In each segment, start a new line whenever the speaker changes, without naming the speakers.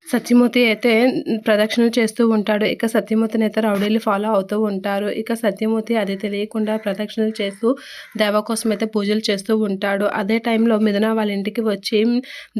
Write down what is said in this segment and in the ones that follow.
సత్యమూర్తి అయితే ప్రదక్షిణలు చేస్తూ ఉంటాడు. ఇక సత్యమూర్తినైతే రౌడీలు ఫాలో అవుతూ ఉంటారు. ఇక సత్యమూర్తి అది తెలియకుండా ప్రదక్షిణలు చేస్తూ దేవ కోసమైతే పూజలు చేస్తూ ఉంటాడు. అదే టైంలో మిథున వాళ్ళ ఇంటికి వచ్చి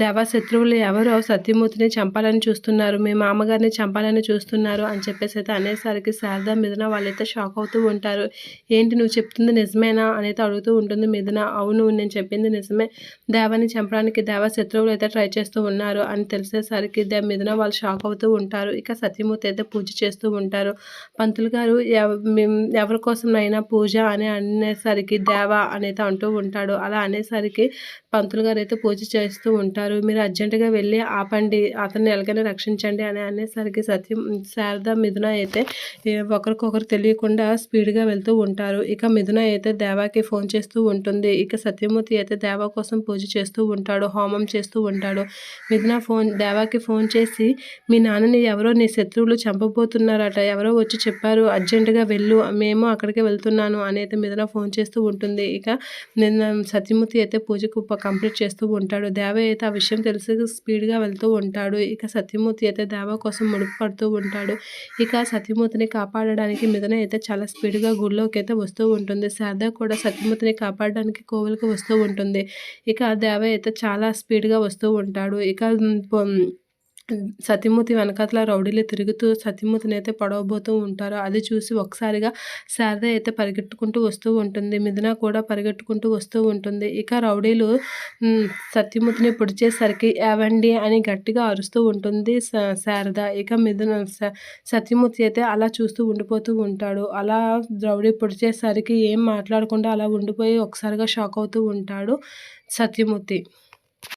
దేవ శత్రువులు ఎవరో సత్యమూర్తిని చంపాలని చూస్తున్నారు. మీ మామగారిని చంపాలని చూస్తున్నారు అని చెప్పేసి అయితే అనేసరికి శారద, మిథున వాళ్ళైతే షాక్ అవుతూ ఉంటారు. ఏంటి నువ్వు చెప్తుంది నిజమేనా అనేది అడుగుతూ ఉంటుంది మిథున. అవును, నేను చెప్పింది నిజమే. దేవని చంపడానికి దేవ శత్రువులు అయితే ట్రై చేస్తూ ఉన్నారు అని తెలిసేసరికి మిథున వాళ్ళు షాక్ అవుతూ ఉంటారు. ఇక సత్యమూర్తి అయితే పూజ చేస్తూ ఉంటారు. పంతులు గారు ఎవరి కోసమైనా పూజ అని అనేసరికి దేవ అనేది అంటూ ఉంటాడు. అలా అనేసరికి పంతులు గారు అయితే పూజ చేస్తూ ఉంటారు. మీరు అర్జెంటుగా వెళ్ళి ఆపండి, అతన్ని ఎలాగైనా రక్షించండి అని అనేసరికి శారద, మిథున అయితే ఒకరికొకరు తెలియకుండా స్పీడ్గా వెళ్తూ ఉంటారు. ఇక మిథున అయితే దేవాకి ఫోన్ చేస్తూ ఉంటుంది. ఇక సత్యమూర్తి అయితే దేవ కోసం పూజ చేస్తూ ఉంటాడు, హోమం చేస్తూ ఉంటాడు. మిథున దేవాకి ఫోన్ చేసి మీ నాన్నని ఎవరో నీ శత్రువులు చంపబోతున్నారట, ఎవరో వచ్చి చెప్పారు, అర్జెంటుగా వెళ్ళు, మేము అక్కడికే వెళ్తున్నాను అని అయితే మిథున ఫోన్ చేస్తూ ఉంటుంది. ఇక నిన్న సత్యమూర్తి అయితే పూజకు కంప్లీట్ చేస్తూ ఉంటాడు. దేవ అయితే ఆ విషయం తెలిసి స్పీడ్గా వెళ్తూ ఉంటాడు. ఇక సత్యమూర్తి అయితే దేవ కోసం ముడుపు పడుతూ ఉంటాడు. ఇక సత్యమూర్తిని కాపాడడానికి మిథున అయితే చాలా స్పీడ్గా గుడిలోకి అయితే వస్తూ ఉంటుంది. శారద కూడా సత్యమూర్తిని కాపాడడానికి కోవెలకు వస్తూ ఉంటుంది. ఇక దేవ అయితే చాలా స్పీడ్గా వస్తూ ఉంటాడు. ఇక సత్యమూర్తి వెనకాతల రౌడీలు తిరుగుతూ సత్యమూర్తిని అయితే పొడవబోతూ ఉంటారు. అది చూసి ఒకసారిగా శారద అయితే పరిగెట్టుకుంటూ వస్తూ ఉంటుంది. మిథున కూడా పరిగెట్టుకుంటూ వస్తూ ఉంటుంది. ఇక రౌడీలు సత్యమూర్తిని పొడిచేసరికి ఏవండి అని గట్టిగా అరుస్తూ ఉంటుంది శారద. ఇక సత్యమూర్తి అయితే అలా చూస్తూ ఉండిపోతూ ఉంటాడు. అలా రౌడీ పొడిచేసరికి ఏం మాట్లాడకుండా అలా ఉండిపోయి ఒకసారిగా షాక్ అవుతూ ఉంటాడు సత్యమూర్తి.